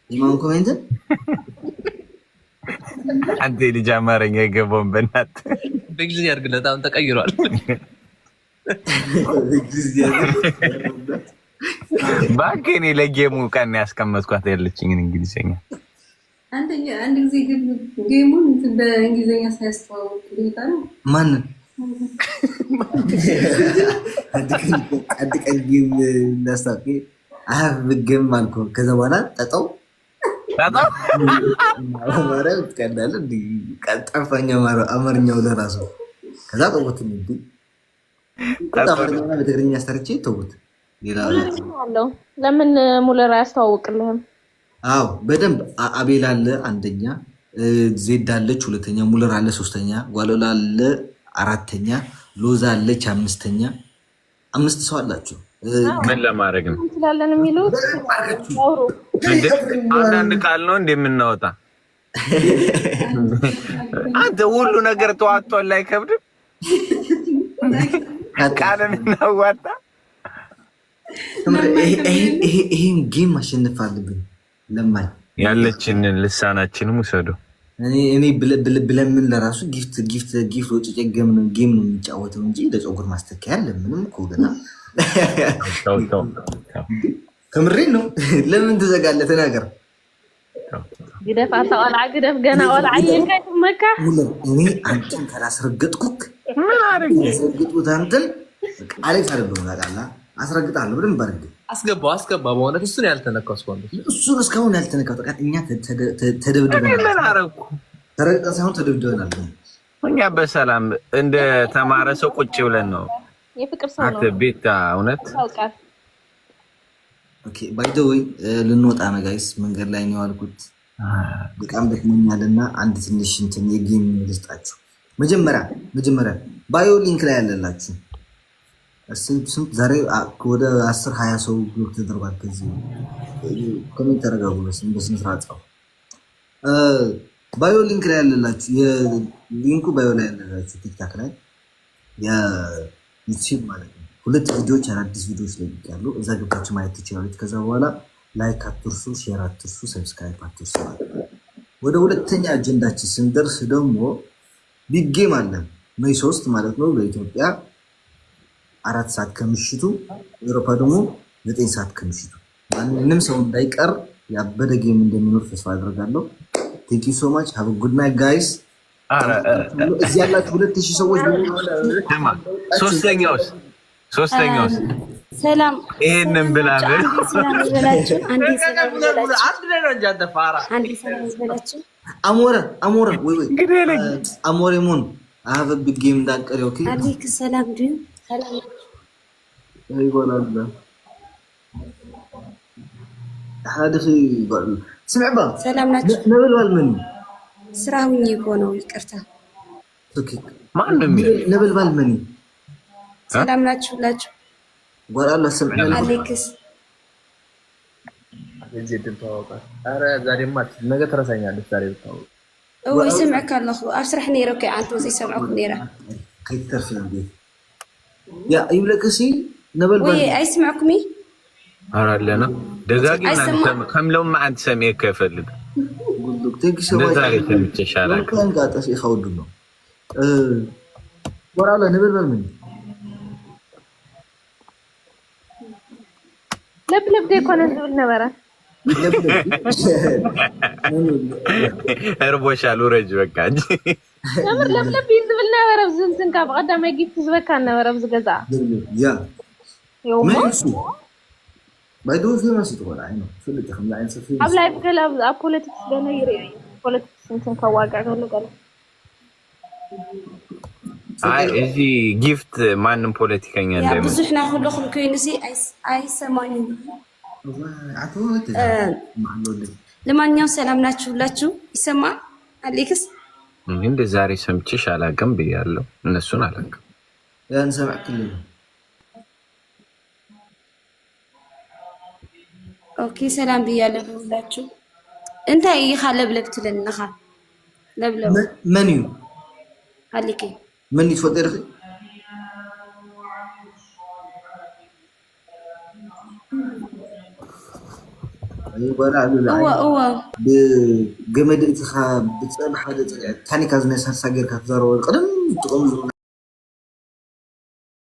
የማን ኮሜንት አንተ ልጅ አማርኛ የገባውን በእናት በእንግሊዝኛ አድርግለት። አሁን ተቀይሯል። እባክህ እኔ ለጌሙ ቀን ያስቀመጥኳት ያለችኝ እንግሊዝኛ አንድ ጊዜ ጌሙን በእንግሊዝኛ ሳያስተዋውቅ ይታል ማንን አንድ ቀን ጌም እንዳስታውቅ ጌም አልኩ። ከዛ በኋላ ጠጣው ቀዳለ ጠፋኝ አማርኛው ለራሱ ከዛ ጠውት በትግርኛ ሰርቼ ተውት። ሌላ ለምን ሙለር አያስተዋውቅልህም? አዎ በደንብ አቤል አለ አንደኛ፣ ዜድ አለች ሁለተኛ፣ ሙለር አለ ሶስተኛ፣ ጓሎላ አለ አራተኛ፣ ሎዛ አለች አምስተኛ። 5 ሰው አላችሁ። ምን ለማድረግ ነው እንችላለን የሚሉት አንዳንድ ቃል ነው እንደምናወጣ አንተ ሁሉ ነገር ተዋጥቷል ላይ ከብድም ቃልን እናዋጣ። ይሄን ጌም ማሸነፍ አለብን። ለማኝ ያለችንን ልሳናችንም ውሰዱ። እኔ ብለምን ለራሱ ጊፍት ወጭ ጌም ነው የሚጫወተው እንጂ ለፀጉር ማስተካከያ ለምንም እኮ ገና ከምሬን ነው። ለምን ትዘጋለህ? ተናገር። ግደፍ አታወልዓ ግደፍ ገና ወልዓ ይንካይ ትመካ እኔ አንተን ካላስረገጥኩክ ምን አረግ ያስረግጡት አንተን አሌክስ አይደለም ታውቃለህ። አስረግጣለሁ ብለን ባርግ አስገባ። በእውነት እሱን ያልተነካው እሱን እስካሁን ያልተነካው ጠቃት እኛ ተደብድበናል። ምን አረኩ? ተረግጠን ሳይሆን ተደብድበናል። እኛ በሰላም እንደ ተማረ ሰው ቁጭ ብለን ነው። የፍቅር ሰው ነው ቤታ እውነት ታውቃለህ። ኦኬ ባይ ዘ ወይ ልንወጣ ነው ጋይስ። መንገድ ላይ ነው ያልኩት። በጣም ደክሞኛልና አንድ ትንሽ እንትን የጌም ልስጣችሁ። መጀመሪያ ባዮ ሊንክ ላይ ያለላችሁ ስንት ዛሬ ወደ 10-20 ሰው ብሎክ ተደርጓል። ከዚህ ኮሜንት ተረጋጉ። በስነ ስርዓት ጻፉ። ባዮ ሊንክ ላይ ያለላችሁ የሊንኩ ባዮ ላይ ያለላችሁ ቲክታክ ላይ የዩቲዩብ ማለት ነው 2 ቪዲዮዎች አዳዲስ ቪዲዮዎች ላይ ይያሉ። እዛ ገብታችሁ ማየት ትችላላችሁ። ከዛ በኋላ ላይክ አትርሱ፣ ሼር አትርሱ፣ ሰብስክራይብ አትርሱ። ወደ ሁለተኛ አጀንዳችን ስንደርስ ደግሞ ቢግ ጌም አለ ሜይ 3 ማለት ነው በኢትዮጵያ 4 ሰዓት ከምሽቱ፣ አውሮፓ ደግሞ 9 ሰዓት ከምሽቱ። ማንንም ሰው እንዳይቀር ያበደ ጌም እንደሚኖር ተስፋ አደርጋለሁ። ቴንክ ዩ ሶ ማች ሃቭ ጉድ ናይት ጋይስ። እዚህ ያላችሁ 2000 ሰዎች ሶስተኛውስ ሰላም ይሄንን ብላ አሞረ ወይ አሞሬ ሞን አሀበ ቢግ ጌም እንዳቀሪ ኦኬ አለይክ ሰላም ዲን ሰላም ይጎላል حادث يقول سمع با ሰላም ናችሁ? ነብል ባልመኒ ስራውኝ እኮ ነው ይቅርታ። ኦኬ ማንም ነብል ባልመኒ ሰላም ናችሁ? ወራላ ሰምዐ አለይክስ እዚህ ተዋወቀ። አረ ዛሬማ ነገ ተረሳኛለች። ዛሬ ተዋወቀ ወይ سمعك الله افسرح نيرك انت وزي سمعك نيره كيف في يا يبلكسي نبل وي اي سمعكمي ارى لنا دغاغي كم لو ما انت سميه كيفلد قول لك تيجي سوي دزاري تمتشالك كان قاطس يخود له ورالا نبل بالمن لب دي كون نزول نبره እርቦሻል ውረጅ በቃ እንጂ ነበር ለብ ይዝብልና ወረብ ዝንትን ካብ ቀዳማ ይግፍ ዝበካ ነበር ዝገዛ ያ يوم ما يدور في ناس تقول عينه في اللي تخمن عين سفير قبل يبقى لا بوليتكس ده يري بوليتكس እንትን ከዋጋው ነው ገለ አይ እዚህ ጊፍት ማንም ፖለቲከኛ እንደማይ ብዙሕና ሁሉኹም ኮይኑሲ አይሰማኝ ለማንኛውም ሰላም ናችሁ ሁላችሁ? ይሰማ አሌክስ እንደ ዛሬ ሰምቼሽ አላውቅም ብያለሁ። እነሱን አላውቅም ያን ሰማዕክልኝ። ኦኬ ሰላም ብያለሁ ሁላችሁ። እንታይ ኢኻ ለብለብ ትለንኻ ለብለብ መን እዩ አሌክ መን ይትፈጠር ولا على هو بجمد إتخاب بتصير حدا تاني كازني سرساجر كتزارو القدم تقوم